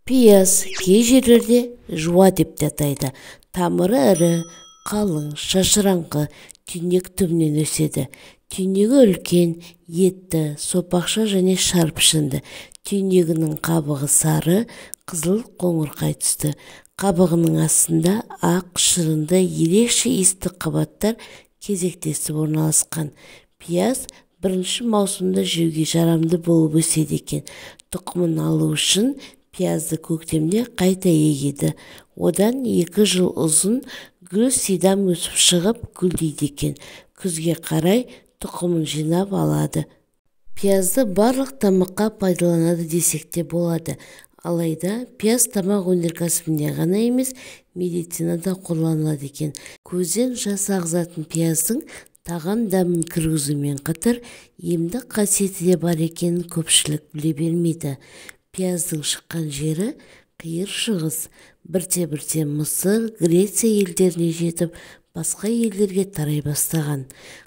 Пияз кей жерлерде жуа деп те атайды. Тамыры ірі, қалың, шашыраңқы, түйнек түбінен өседі. Түйнегі үлкен, етті, сопақша және шарпышынды. Түйнегінің қабығы сары, қызыл, қоңырқай түсті. Қабығының астында ақ, шырынды, ерекше иісті қабаттар кезектесіп орналасқан. Пияз бірінші маусымда жеуге жарамды болып өседі екен. Тұқымын алу үшін пиязды көктемде қайта егеді. Одан 2 жыл ұзын гүл сидам өсіп шығып гүлдейді екен. Күзге қарай тұқымын жинап алады. Пиязды барлық тамаққа пайдаланады десек те болады. Алайда пияз тамақ өнеркәсібінде ғана емес, медицинада қолданылады екен. Көзден жас ағызатын пияздың тағам дәмін кіргізумен қатар емдік қасиеті де бар екенін көпшілік біле бермейді. Пияздың шыққан жері қиыр шығыс, бірте-бірте Мысыр, Греция елдеріне жетіп, басқа елдерге тарай бастаған.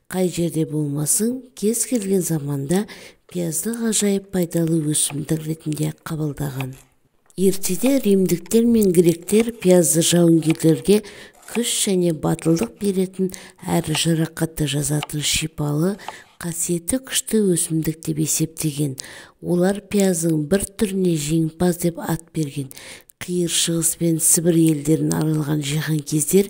Қай жерде болмасын, кез келген заманда пиязды ғажайып пайдалы өсімдік ретінде қабылдаған. Ертеде римдіктер мен гректер пиязды жауынгерлерге күш және батылдық беретін әрі жарақатты жазатын шипалы, қасиеті күшті өсімдік деп есептеген. Олар пияздың бір түріне жеңімпаз деп ат берген. Қиыр шығыс пен Сібір елдерін аралаған жиһанкездер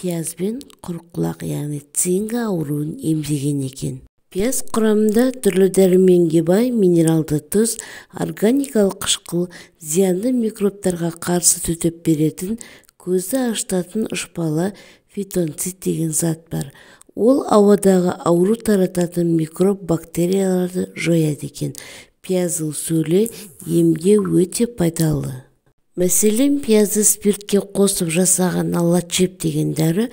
пиязбен құрыққұлақ яғни цинга ауруын емдеген екен. Пияз құрамында түрлі дәруменге бай минералды тұз, органикалық қышқыл, зиянды микробтарға қарсы төтеп беретін, көзді ашытатын ұшпалы фитонцид деген зат бар. Ол ауадағы ауру тарататын микроб бактерияларды жояды екен. Пияздың сөлі емге өте пайдалы. Мәселен, пиязды спиртке қосып жасаған аллачеп деген дәрі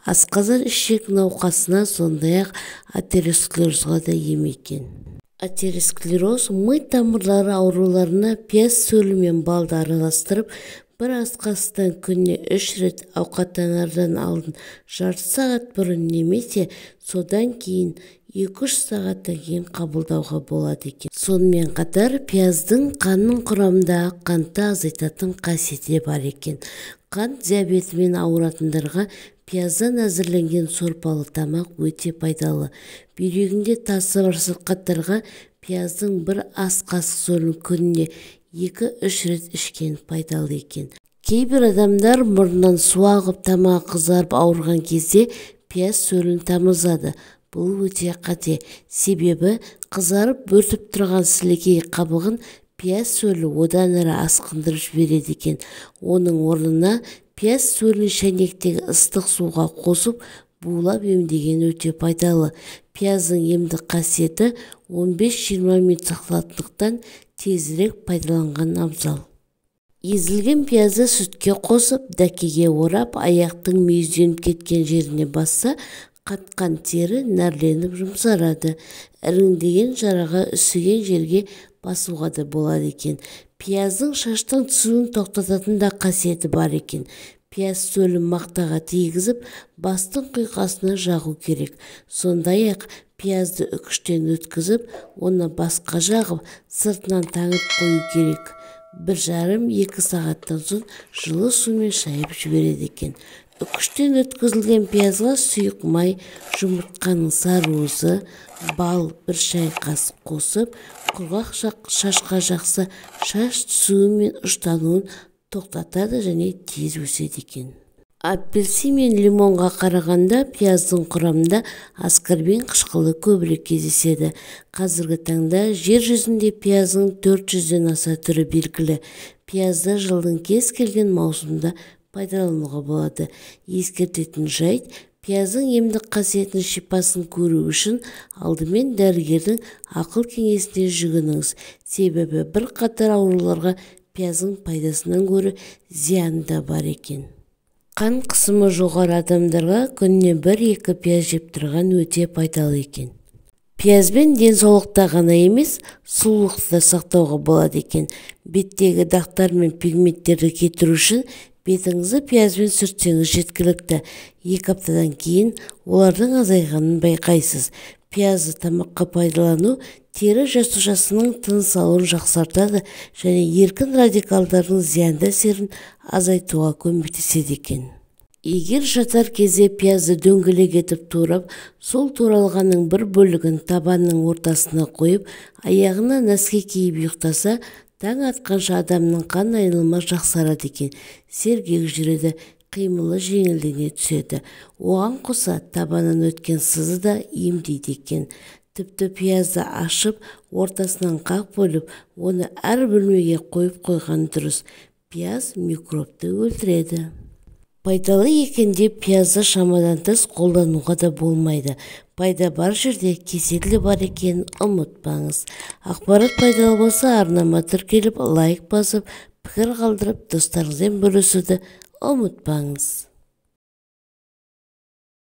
асқазан ішек науқасына, сондай-ақ атеросклерозға да ем екен. Атеросклероз ми тамырлары ауруларына пияз сөлі мен балды араластырып, бір асқазан күніне 3 рет ауқаттанардан алдын жарты сағат бұрын немесе содан кейін 2-3 сағаттан кейін қабылдауға болады екен. Сонымен қатар пияздың қанның құрамында қантты азайтатын қасиеті бар екен. Қант диабетімен ауыратындарға пияздан әзірленген сорпалы тамақ өте пайдалы. Бүйрегінде тасы бар сырқаттарға пияздың бір ас қасық сөлін күніне 2-3 рет ішкен пайдалы екен. Кейбір адамдар мұрнынан су ағып тамағы қызарып ауырған кезде пияз сөлін тамызады. Бұл өте қате. Себебі қызарып бөртіп тұрған сілекей қабығын пияз сөлі одан әрі асқындырып жібереді екен. Оның орнына пияз сөлін шәйнектегі ыстық суға қосып булап емдеген өте пайдалы. Пияздың емдік қасиеті 15-20 минут сақталатындықтан тезірек пайдаланған абзал. Езілген пиязды сүтке қосып, дәкеге орап, аяқтың мүйізденіп кеткен жеріне басса, қатқан тері нәрленіп жұмсарады. Іріңдеген жараға үсіген жерге басуға да болады екен. Пияздың шаштың түсуін тоқтататын да қасиеті бар екен. Пияз сөлін мақтаға тигізіп, бастың құйқасына жағу керек. Сондай-ақ пиязды үкіштен өткізіп, оны басқа жағып, сыртынан таңып қою керек. 1,5-2 сағаттан соң жылы сумен шайып жібереді екен. Үкіштен өткізілген пиязға сұйық май, жұмыртқаның сарыуызы, бал 1 шай қасық қосып, құрғақ шашқа жақса шаш түсуі мен ұштануын тоқтатады және тез өседі екен. Апельсин мен лимонға қарағанда пияздың құрамында аскорбин қышқылы көбірек кездеседі. Қазіргі таңда жер жүзінде пияздың 400-ден аса түрі белгілі. Пиязды жылдың кез келген маусымда пайдалануға болады. Ескертетін жайт, пияздың емдік қасиетін шипасын көру үшін алдымен дәрігердің ақыл кеңесіне жүгініңіз. Себебі бір қатар ауруларға пияздың пайдасынан гөрі зияны да бар екен. Қан қысымы жоғары адамдарға күніне 1-2 пияз жеп тұрған өте пайдалы екен. Пиязбен денсаулықта ғана емес, сұлулықты да сақтауға болады екен. Беттегі дақтар мен пигменттерді кетіру үшін бетіңізді пиязбен сүртсеңіз жеткілікті. 2 аптадан кейін олардың азайғанын байқайсыз. Пиязды тамаққа пайдалану тері жасушасының тыныс алуын жақсартады және еркін радикалдардың зиянды әсерін азайтуға көмектеседі екен. Егер жатар кезде пиязды дөңгелек етіп турап, сол туралғанның бір бөлігін табанның ортасына қойып, аяғына нәски киіп ұйықтаса, таң атқанша адамның қан айналымы жақсарады екен, сергек жүреді, қимылы жеңілдене түседі. Оған қоса табанын өткен сызы да емдейді екен. Тіпті пиязды ашып, ортасынан қақ бөліп, оны әр бөлмеге қойып қойған дұрыс. Пияз микробты өлтіреді. Пайдалы екен деп пиязды шамадан тыс қолдануға да болмайды. Пайда бар жерде кесел де бар екенін ұмытпаңыз. Ақпарат пайдалы болса, арнама тіркеліп, лайк басып, пікір қалдырып, достарыңызбен бөлісуді ұмытпаңыз.